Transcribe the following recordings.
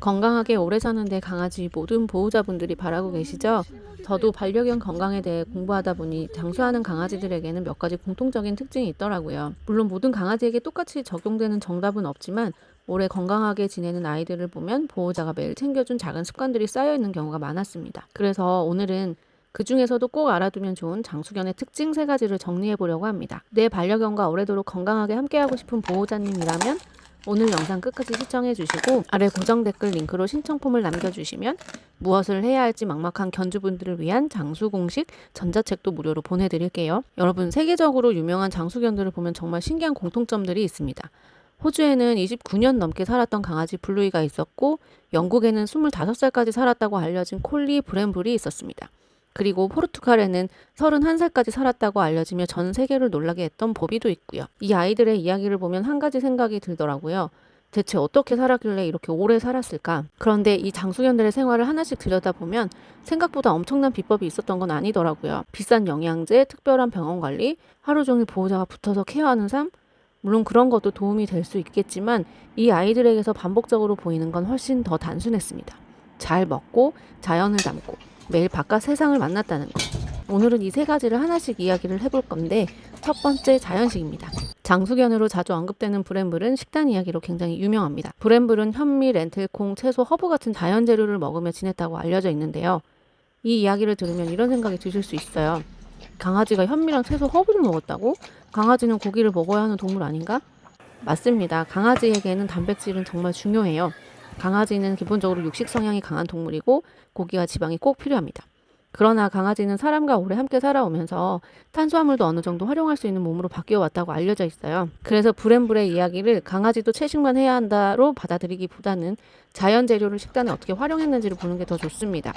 건강하게 오래 사는데 강아지 모든 보호자분들이 바라고 계시죠? 저도 반려견 건강에 대해 공부하다 보니 장수하는 강아지들에게는 몇 가지 공통적인 특징이 있더라고요. 물론 모든 강아지에게 똑같이 적용되는 정답은 없지만 오래 건강하게 지내는 아이들을 보면 보호자가 매일 챙겨준 작은 습관들이 쌓여 있는 경우가 많았습니다. 그래서 오늘은 그 중에서도 꼭 알아두면 좋은 장수견의 특징 3가지를 정리해 보려고 합니다. 내 반려견과 오래도록 건강하게 함께하고 싶은 보호자님이라면 오늘 영상 끝까지 시청해 주시고 아래 고정 댓글 링크로 신청폼을 남겨주시면 무엇을 해야 할지 막막한 견주분들을 위한 장수 공식 전자책도 무료로 보내드릴게요. 여러분, 세계적으로 유명한 장수견들을 보면 정말 신기한 공통점들이 있습니다. 호주에는 29년 넘게 살았던 강아지 블루이가 있었고 영국에는 25살까지 살았다고 알려진 콜리 브렌불이 있었습니다. 그리고 포르투갈에는 31살까지 살았다고 알려지며 전 세계를 놀라게 했던 보비도 있고요. 이 아이들의 이야기를 보면 한 가지 생각이 들더라고요. 대체 어떻게 살았길래 이렇게 오래 살았을까? 그런데 이 장수견들의 생활을 하나씩 들여다보면 생각보다 엄청난 비법이 있었던 건 아니더라고요. 비싼 영양제, 특별한 병원 관리, 하루 종일 보호자가 붙어서 케어하는 삶? 물론 그런 것도 도움이 될 수 있겠지만 이 아이들에게서 반복적으로 보이는 건 훨씬 더 단순했습니다. 잘 먹고 자연을 닮고 매일 바깥 세상을 만났다는 것. 오늘은 이 3가지를 하나씩 이야기를 해볼 건데 첫 번째, 자연식입니다. 장수견으로 자주 언급되는 브렌불은 식단 이야기로 굉장히 유명합니다. 브렌불은 현미, 렌틸, 콩, 채소, 허브 같은 자연 재료를 먹으며 지냈다고 알려져 있는데요. 이 이야기를 들으면 이런 생각이 드실 수 있어요. 강아지가 현미랑 채소, 허브를 먹었다고? 강아지는 고기를 먹어야 하는 동물 아닌가? 맞습니다. 강아지에게는 단백질은 정말 중요해요. 강아지는 기본적으로 육식 성향이 강한 동물이고 고기와 지방이 꼭 필요합니다. 그러나 강아지는 사람과 오래 함께 살아오면서 탄수화물도 어느 정도 활용할 수 있는 몸으로 바뀌어 왔다고 알려져 있어요. 그래서 브렌불의 이야기를 강아지도 채식만 해야 한다로 받아들이기보다는 자연 재료를 식단에 어떻게 활용했는지를 보는 게 더 좋습니다.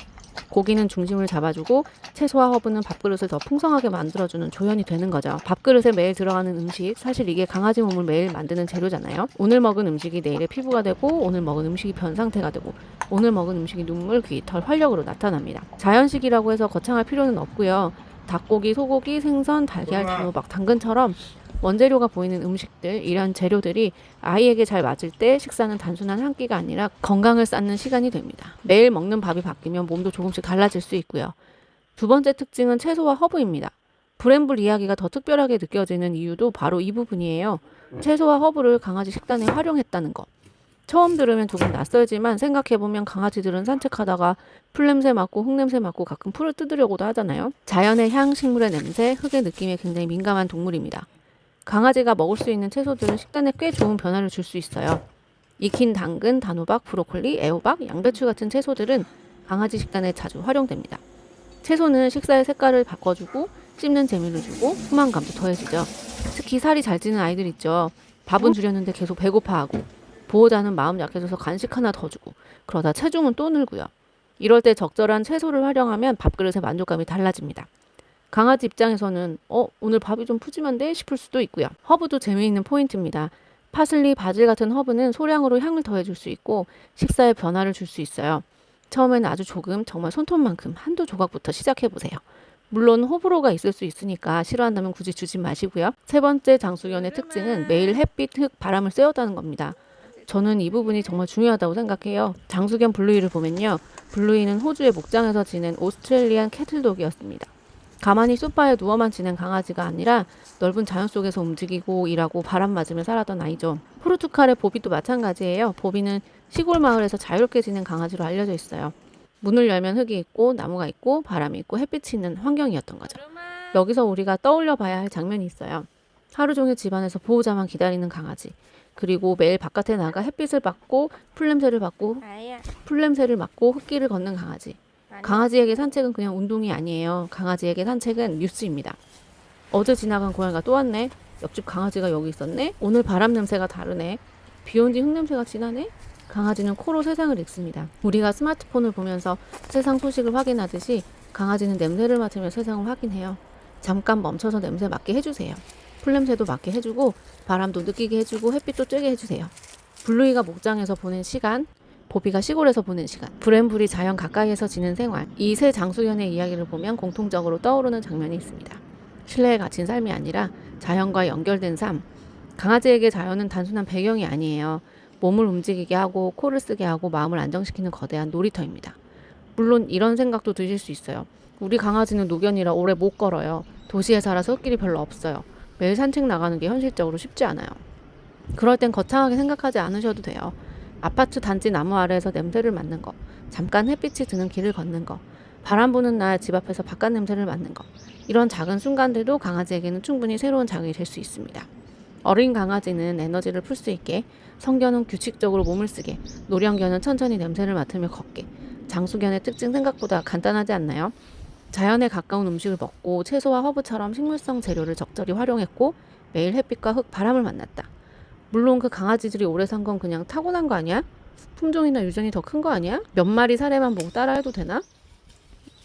고기는 중심을 잡아주고 채소와 허브는 밥그릇을 더 풍성하게 만들어주는 조연이 되는 거죠. 밥그릇에 매일 들어가는 음식, 사실 이게 강아지 몸을 매일 만드는 재료잖아요. 오늘 먹은 음식이 내일의 피부가 되고 오늘 먹은 음식이 변 상태가 되고 오늘 먹은 음식이 눈물, 귀, 털, 활력으로 나타납니다. 자연식이라고 해서 거창할 필요는 없고요. 닭고기, 소고기, 생선, 달걀, 단호박, 당근처럼 원재료가 보이는 음식들, 이런 재료들이 아이에게 잘 맞을 때 식사는 단순한 한 끼가 아니라 건강을 쌓는 시간이 됩니다. 매일 먹는 밥이 바뀌면 몸도 조금씩 달라질 수 있고요. 두 번째 특징은 채소와 허브입니다. 브렌불 이야기가 더 특별하게 느껴지는 이유도 바로 이 부분이에요. 채소와 허브를 강아지 식단에 활용했다는 것. 처음 들으면 조금 낯설지만 생각해보면 강아지들은 산책하다가 풀냄새 맡고 흙냄새 맡고 가끔 풀을 뜯으려고도 하잖아요. 자연의 향, 식물의 냄새, 흙의 느낌에 굉장히 민감한 동물입니다. 강아지가 먹을 수 있는 채소들은 식단에 꽤 좋은 변화를 줄 수 있어요. 익힌 당근, 단호박, 브로콜리, 애호박, 양배추 같은 채소들은 강아지 식단에 자주 활용됩니다. 채소는 식사의 색깔을 바꿔주고 씹는 재미를 주고 포만감도 더해주죠. 특히 살이 잘 찌는 아이들 있죠. 밥은 줄였는데 계속 배고파하고 보호자는 마음 약해져서 간식 하나 더 주고 그러다 체중은 또 늘고요. 이럴 때 적절한 채소를 활용하면 밥그릇의 만족감이 달라집니다. 강아지 입장에서는 오늘 밥이 좀 푸짐한데 싶을 수도 있고요. 허브도 재미있는 포인트입니다. 파슬리, 바질 같은 허브는 소량으로 향을 더해줄 수 있고 식사에 변화를 줄 수 있어요. 처음에는 아주 조금, 정말 손톱만큼 한두 조각부터 시작해보세요. 물론 호불호가 있을 수 있으니까 싫어한다면 굳이 주진 마시고요. 세 번째 장수견의 특징은 매일 햇빛, 흙, 바람을 쐬었다는 겁니다. 저는 이 부분이 정말 중요하다고 생각해요. 장수견 블루이를 보면요. 블루이는 호주의 목장에서 지낸 오스트레일리안 캐틀독이었습니다. 가만히 소파에 누워만 지낸 강아지가 아니라 넓은 자연 속에서 움직이고 일하고 바람 맞으며 살았던 아이죠. 포르투갈의 보비도 마찬가지예요. 보비는 시골 마을에서 자유롭게 지낸 강아지로 알려져 있어요. 문을 열면 흙이 있고 나무가 있고 바람이 있고 햇빛이 있는 환경이었던 거죠. 여기서 우리가 떠올려 봐야 할 장면이 있어요. 하루 종일 집안에서 보호자만 기다리는 강아지. 그리고 매일 바깥에 나가 햇빛을 받고 풀냄새를 맡고 흙길을 걷는 강아지. 강아지에게 산책은 그냥 운동이 아니에요. 강아지에게 산책은 뉴스입니다. 어제 지나간 고양이가 또 왔네. 옆집 강아지가 여기 있었네. 오늘 바람 냄새가 다르네. 비 온 뒤 흙 냄새가 진하네. 강아지는 코로 세상을 읽습니다. 우리가 스마트폰을 보면서 세상 소식을 확인하듯이 강아지는 냄새를 맡으며 세상을 확인해요. 잠깐 멈춰서 냄새 맡게 해주세요. 풀냄새도 맡게 해주고 바람도 느끼게 해주고 햇빛도 쬐게 해주세요. 블루이가 목장에서 보낸 시간, 보비가 시골에서 보낸 시간, 브렌불이 자연 가까이에서 지낸 생활, 이 세 장수견의 이야기를 보면 공통적으로 떠오르는 장면이 있습니다. 실내에 갇힌 삶이 아니라 자연과 연결된 삶. 강아지에게 자연은 단순한 배경이 아니에요. 몸을 움직이게 하고 코를 쓰게 하고 마음을 안정시키는 거대한 놀이터입니다. 물론 이런 생각도 드실 수 있어요. 우리 강아지는 노견이라 오래 못 걸어요. 도시에 살아서 흙길이 별로 없어요. 매일 산책 나가는 게 현실적으로 쉽지 않아요. 그럴 땐 거창하게 생각하지 않으셔도 돼요. 아파트 단지 나무 아래에서 냄새를 맡는 거, 잠깐 햇빛이 드는 길을 걷는 거, 바람 부는 날 집 앞에서 바깥 냄새를 맡는 거, 이런 작은 순간들도 강아지에게는 충분히 새로운 자극이 될 수 있습니다. 어린 강아지는 에너지를 풀 수 있게, 성견은 규칙적으로 몸을 쓰게, 노령견은 천천히 냄새를 맡으며 걷게. 장수견의 특징 생각보다 간단하지 않나요? 자연에 가까운 음식을 먹고 채소와 허브처럼 식물성 재료를 적절히 활용했고 매일 햇빛과 흙, 바람을 만났다. 물론 그 강아지들이 오래 산 건 그냥 타고난 거 아니야? 품종이나 유전이 더 큰 거 아니야? 몇 마리 사례만 보고 따라해도 되나?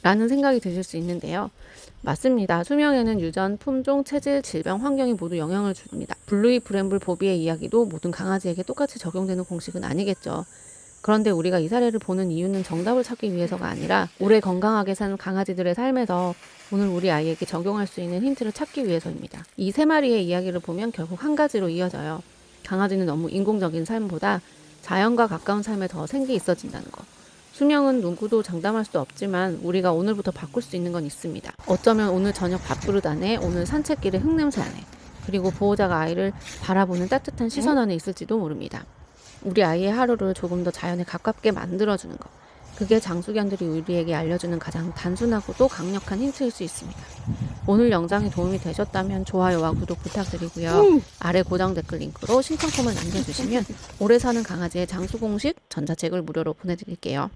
라는 생각이 드실 수 있는데요. 맞습니다. 수명에는 유전, 품종, 체질, 질병, 환경이 모두 영향을 줍니다. 블루이 브렘블 보비의 이야기도 모든 강아지에게 똑같이 적용되는 공식은 아니겠죠. 그런데 우리가 이 사례를 보는 이유는 정답을 찾기 위해서가 아니라 오래 건강하게 사는 강아지들의 삶에서 오늘 우리 아이에게 적용할 수 있는 힌트를 찾기 위해서입니다. 이 세 마리의 이야기를 보면 결국 한 가지로 이어져요. 강아지는 너무 인공적인 삶보다 자연과 가까운 삶에 더 생기 있어진다는 것. 수명은 누구도 장담할 수 없지만 우리가 오늘부터 바꿀 수 있는 건 있습니다. 어쩌면 오늘 저녁 밥그릇 안에, 오늘 산책길의 흙냄새 안에, 그리고 보호자가 아이를 바라보는 따뜻한 시선 안에 있을지도 모릅니다. 우리 아이의 하루를 조금 더 자연에 가깝게 만들어주는 것. 그게 장수견들이 우리에게 알려주는 가장 단순하고도 강력한 힌트일 수 있습니다. 오늘 영상이 도움이 되셨다면 좋아요와 구독 부탁드리고요. 아래 고정 댓글 링크로 신청품을 남겨주시면 오래 사는 강아지의 장수 공식 전자책을 무료로 보내드릴게요.